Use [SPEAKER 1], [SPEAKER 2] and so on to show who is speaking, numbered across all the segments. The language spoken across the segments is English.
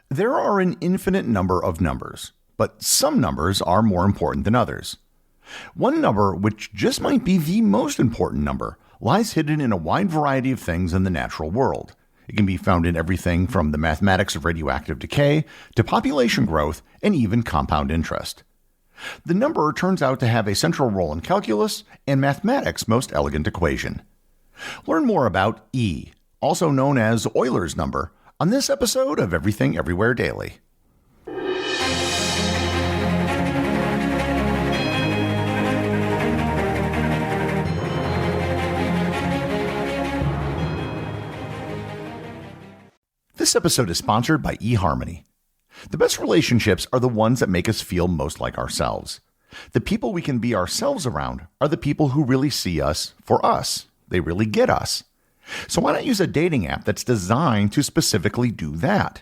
[SPEAKER 1] There are an infinite number of numbers, but some numbers are more important than others. One number, which just might be the most important number, lies hidden in a wide variety of things in the natural world. It can be found in everything from the mathematics of radioactive decay to population growth and even compound interest. The number turns out to have a central role in calculus and mathematics' most elegant equation. Learn more about E, also known as Euler's number, on this episode of Everything Everywhere Daily. This episode is sponsored by eHarmony. The best relationships are the ones that make us feel most like ourselves. The people we can be ourselves around are the people who really see us for us. They really get us. So why not use a dating app that's designed to specifically do that?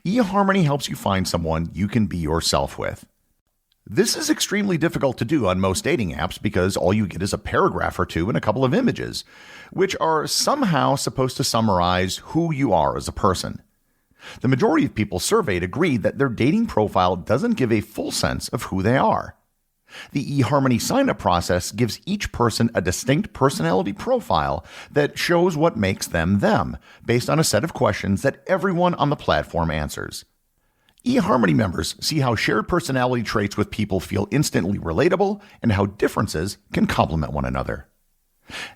[SPEAKER 1] eHarmony helps you find someone you can be yourself with. This is extremely difficult to do on most dating apps because all you get is a paragraph or two and a couple of images, which are somehow supposed to summarize who you are as a person. The majority of people surveyed agreed that their dating profile doesn't give a full sense of who they are. The eHarmony sign-up process gives each person a distinct personality profile that shows what makes them them, based on a set of questions that everyone on the platform answers. eHarmony members see how shared personality traits with people feel instantly relatable and how differences can complement one another.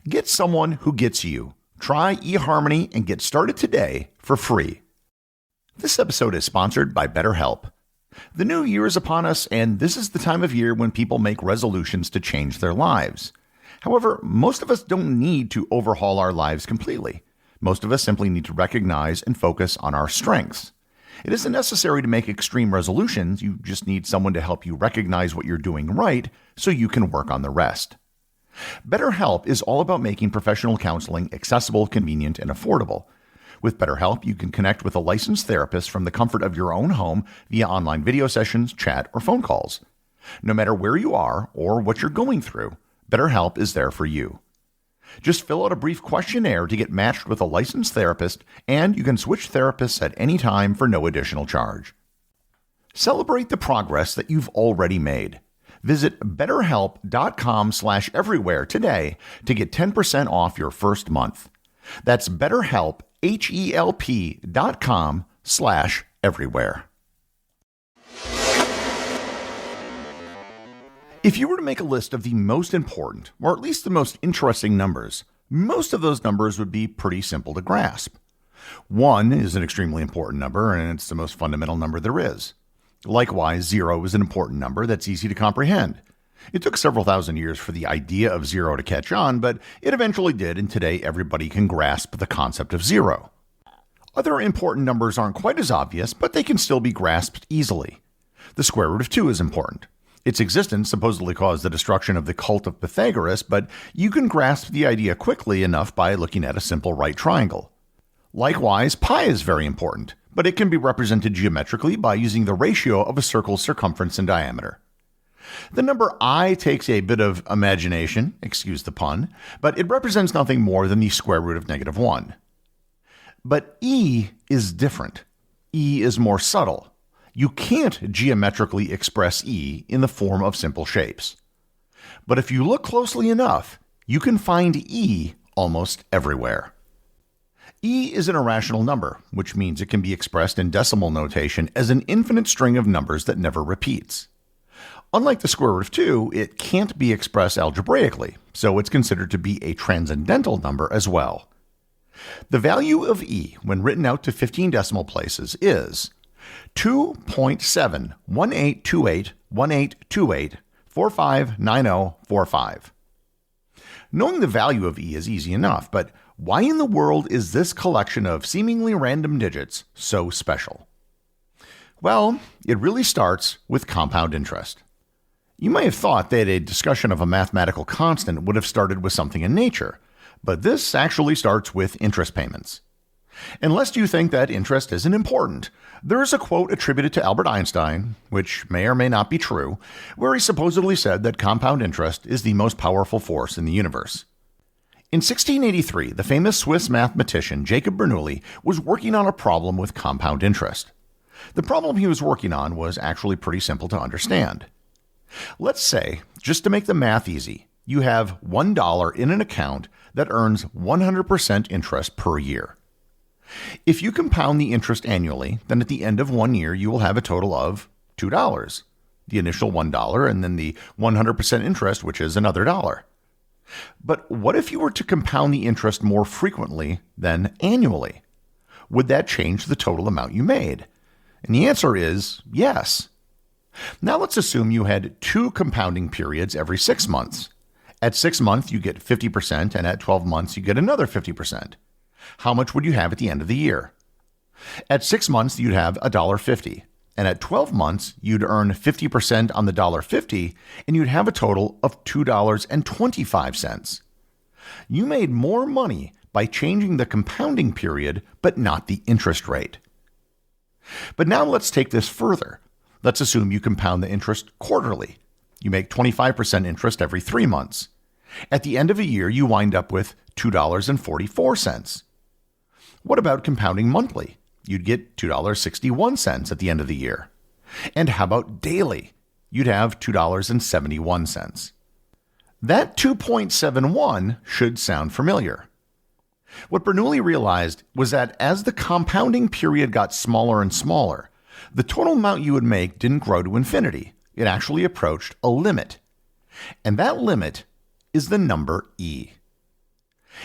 [SPEAKER 1] Get someone who gets you. Try eHarmony and get started today for free. This episode is sponsored by BetterHelp. The new year is upon us, and this is the time of year when people make resolutions to change their lives. However, most of us don't need to overhaul our lives completely. Most of us simply need to recognize and focus on our strengths. It isn't necessary to make extreme resolutions, you just need someone to help you recognize what you're doing right so you can work on the rest. BetterHelp is all about making professional counseling accessible, convenient, and affordable. With BetterHelp, you can connect with a licensed therapist from the comfort of your own home via online video sessions, chat, or phone calls. No matter where you are or what you're going through, BetterHelp is there for you. Just fill out a brief questionnaire to get matched with a licensed therapist, and you can switch therapists at any time for no additional charge. Celebrate the progress that you've already made. Visit betterhelp.com/everywhere today to get 10% off your first month. That's BetterHelp, HELP.com/everywhere. If you were to make a list of the most important, or at least the most interesting numbers, most of those numbers would be pretty simple to grasp. 1 is an extremely important number, and it's the most fundamental number there is. Likewise, 0 is an important number that's easy to comprehend. It took several thousand years for the idea of 0 to catch on, but it eventually did, and today everybody can grasp the concept of 0. Other important numbers aren't quite as obvious, but they can still be grasped easily. The square root of 2 is important. Its existence supposedly caused the destruction of the cult of Pythagoras, but you can grasp the idea quickly enough by looking at a simple right triangle. Likewise, pi is very important, but it can be represented geometrically by using the ratio of a circle's circumference and diameter. The number I takes a bit of imagination, excuse the pun, but it represents nothing more than the square root of -1. But E is different. E is more subtle. You can't geometrically express E in the form of simple shapes. But if you look closely enough, you can find E almost everywhere. E is an irrational number, which means it can be expressed in decimal notation as an infinite string of numbers that never repeats. Unlike the square root of 2, it can't be expressed algebraically, so it's considered to be a transcendental number as well. The value of E, when written out to 15 decimal places, is 2.718281828459045. Knowing the value of E is easy enough, but why in the world is this collection of seemingly random digits so special? Well, it really starts with compound interest. You may have thought that a discussion of a mathematical constant would have started with something in nature, but this actually starts with interest payments. And lest you think that interest isn't important, there is a quote attributed to Albert Einstein, which may or may not be true, where he supposedly said that compound interest is the most powerful force in the universe. In 1683, the famous Swiss mathematician Jacob Bernoulli was working on a problem with compound interest. The problem he was working on was actually pretty simple to understand. Let's say, just to make the math easy, you have $1 in an account that earns 100% interest per year. If you compound the interest annually, then at the end of 1 year, you will have a total of $2. The initial $1 and then the 100% interest, which is another $1. But what if you were to compound the interest more frequently than annually? Would that change the total amount you made? And the answer is yes. Now let's assume you had 2 compounding periods every 6 months. At 6 months, you get 50%, and at 12 months, you get another 50%. How much would you have at the end of the year? At 6 months, you'd have $1.50, and at 12 months, you'd earn 50% on the $1.50, and you'd have a total of $2.25. You made more money by changing the compounding period, but not the interest rate. But now let's take this further. Let's assume you compound the interest quarterly. You make 25% interest every 3 months. At the end of a year, you wind up with $2.44. What about compounding monthly? You'd get $2.61 at the end of the year. And how about daily? You'd have $2.71. That 2.71 should sound familiar. What Bernoulli realized was that as the compounding period got smaller and smaller, the total amount you would make didn't grow to infinity. It actually approached a limit. And that limit is the number E.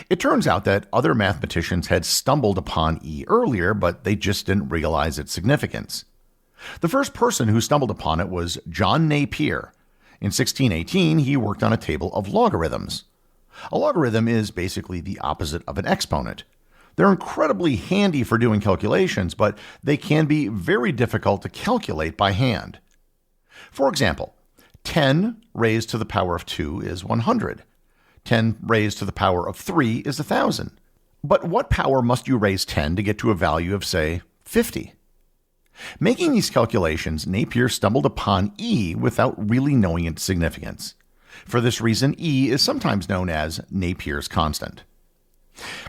[SPEAKER 1] It turns out that other mathematicians had stumbled upon E earlier, but they just didn't realize its significance. The first person who stumbled upon it was John Napier. In 1618, he worked on a table of logarithms. A logarithm is basically the opposite of an exponent. They're incredibly handy for doing calculations, but they can be very difficult to calculate by hand. For example, 10 raised to the power of 2 is 100. 10 raised to the power of 3 is 1,000. But what power must you raise 10 to get to a value of, say, 50? Making these calculations, Napier stumbled upon E without really knowing its significance. For this reason, E is sometimes known as Napier's constant.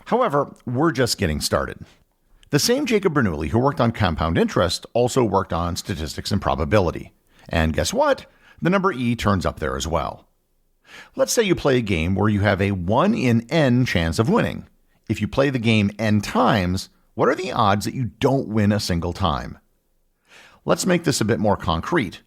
[SPEAKER 1] However, we're just getting started. The same Jacob Bernoulli who worked on compound interest also worked on statistics and probability. And guess what? The number E turns up there as well. Let's say you play a game where you have a 1 in n chance of winning. If you play the game n times, what are the odds that you don't win a single time? Let's make this a bit more concrete.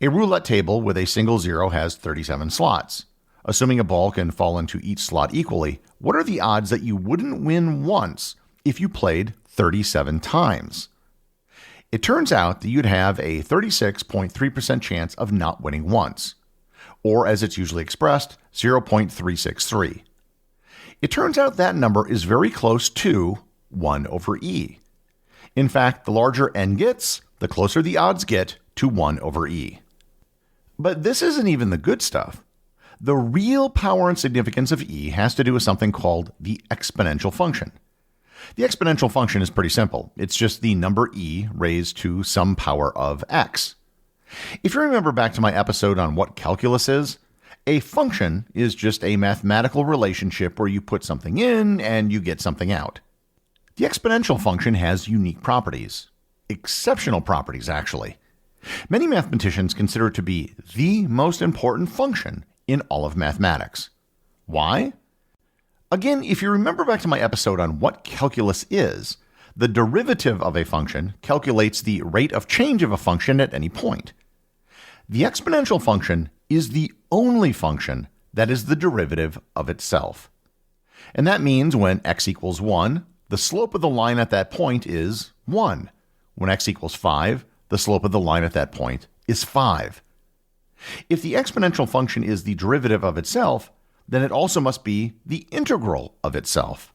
[SPEAKER 1] A roulette table with a single zero has 37 slots. Assuming a ball can fall into each slot equally, what are the odds that you wouldn't win once if you played 37 times? It turns out that you'd have a 36.3% chance of not winning once, or as it's usually expressed, 0.363. It turns out that number is very close to 1 over E. In fact, the larger n gets, the closer the odds get to 1 over E. But this isn't even the good stuff. The real power and significance of E has to do with something called the exponential function. The exponential function is pretty simple. It's just the number E raised to some power of x. If you remember back to my episode on what calculus is, a function is just a mathematical relationship where you put something in and you get something out. The exponential function has unique properties. Exceptional properties, actually. Many mathematicians consider it to be the most important function in all of mathematics. Why? Again, if you remember back to my episode on what calculus is, the derivative of a function calculates the rate of change of a function at any point. The exponential function is the only function that is the derivative of itself. And that means when x equals 1, the slope of the line at that point is 1. When x equals 5, the slope of the line at that point is 5. If the exponential function is the derivative of itself, then it also must be the integral of itself.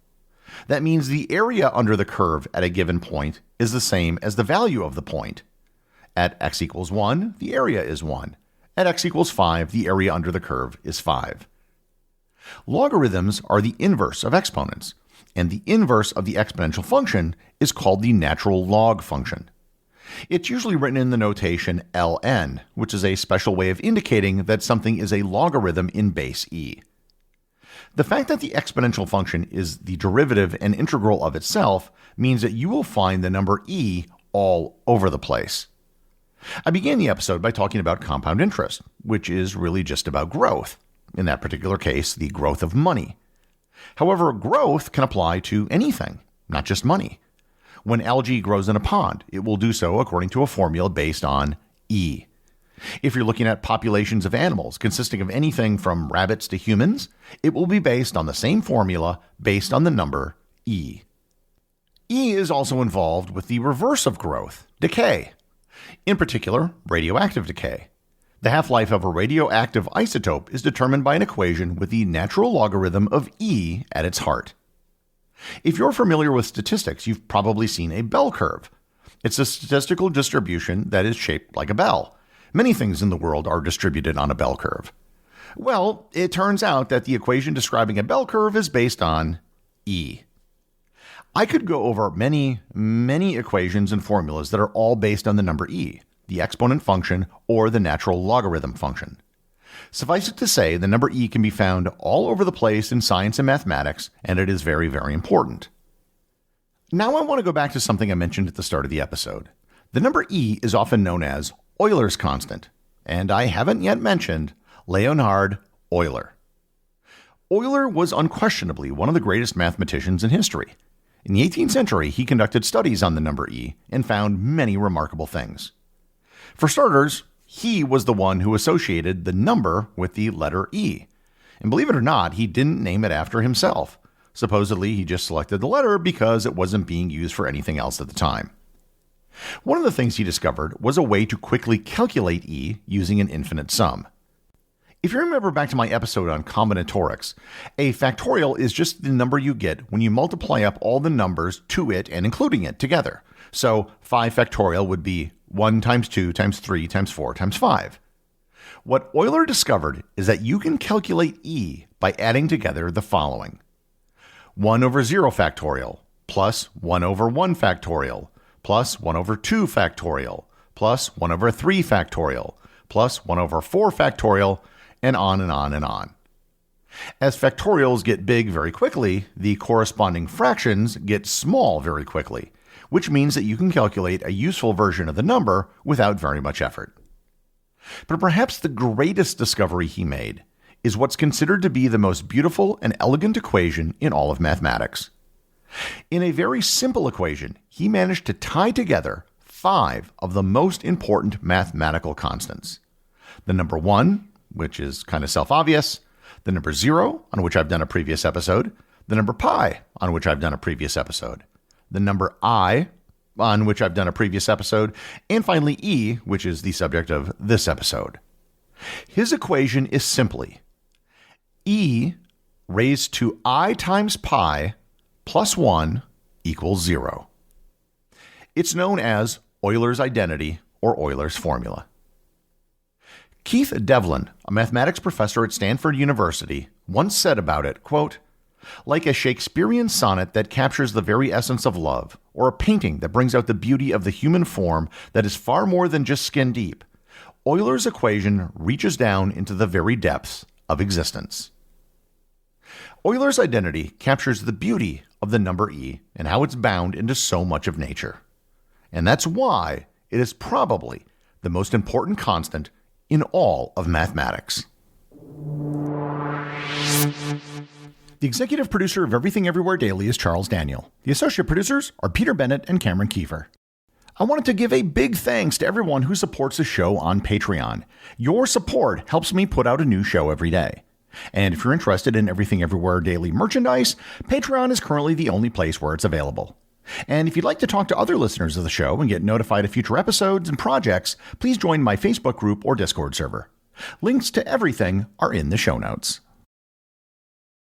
[SPEAKER 1] That means the area under the curve at a given point is the same as the value of the point. At x equals 1, the area is 1. At x equals 5, the area under the curve is 5. Logarithms are the inverse of exponents, and the inverse of the exponential function is called the natural log function. It's usually written in the notation ln, which is a special way of indicating that something is a logarithm in base e. The fact that the exponential function is the derivative and integral of itself means that you will find the number e all over the place. I began the episode by talking about compound interest, which is really just about growth. In that particular case, the growth of money. However, growth can apply to anything, not just money. When algae grows in a pond, it will do so according to a formula based on E. If you're looking at populations of animals consisting of anything from rabbits to humans, it will be based on the same formula based on the number E. E is also involved with the reverse of growth, decay. In particular, radioactive decay. The half-life of a radioactive isotope is determined by an equation with the natural logarithm of E at its heart. If you're familiar with statistics, you've probably seen a bell curve. It's a statistical distribution that is shaped like a bell. Many things in the world are distributed on a bell curve. Well, it turns out that the equation describing a bell curve is based on E. I could go over many equations and formulas that are all based on the number E, the exponent function, or the natural logarithm function. Suffice it to say, the number E can be found all over the place in science and mathematics, and it is very, very important. Now I want to go back to something I mentioned at the start of the episode. The number E is often known as Euler's constant, and I haven't yet mentioned Leonhard Euler. Euler was unquestionably one of the greatest mathematicians in history. In the 18th century, he conducted studies on the number E and found many remarkable things. For starters, he was the one who associated the number with the letter E. And believe it or not, he didn't name it after himself. Supposedly, he just selected the letter because it wasn't being used for anything else at the time. One of the things he discovered was a way to quickly calculate E using an infinite sum. If you remember back to my episode on combinatorics, a factorial is just the number you get when you multiply up all the numbers to it and including it together. So 5 factorial would be 1 times 2 times 3 times 4 times 5. What Euler discovered is that you can calculate E by adding together the following: 1 over 0 factorial plus 1 over 1 factorial plus 1 over 2 factorial plus 1 over 3 factorial plus 1 over 4 factorial, and on and on and on. As factorials get big very quickly, the corresponding fractions get small very quickly, which means that you can calculate a useful version of the number without very much effort. But perhaps the greatest discovery he made is what's considered to be the most beautiful and elegant equation in all of mathematics. In a very simple equation, he managed to tie together 5 of the most important mathematical constants. The number 1, which is kind of self-obvious, the number 0, on which I've done a previous episode, the number pi, on which I've done a previous episode, the number I, on which I've done a previous episode, and finally E, which is the subject of this episode. His equation is simply E raised to I times pi plus 1 equals 0. It's known as Euler's identity or Euler's formula. Keith Devlin, a mathematics professor at Stanford University, once said about it, quote, "Like a Shakespearean sonnet that captures the very essence of love, or a painting that brings out the beauty of the human form that is far more than just skin deep, Euler's equation reaches down into the very depths of existence." Euler's identity captures the beauty of the number E and how it's bound into so much of nature. And that's why it is probably the most important constant in all of mathematics. The executive producer of Everything Everywhere Daily is Charles Daniel. The associate producers are Peter Bennett and Cameron Kieffer. I wanted to give a big thanks to everyone who supports the show on Patreon. Your support helps me put out a new show every day. And if you're interested in Everything Everywhere Daily merchandise, Patreon is currently the only place where it's available. And if you'd like to talk to other listeners of the show and get notified of future episodes and projects, please join my Facebook group or Discord server. Links to everything are in the show notes.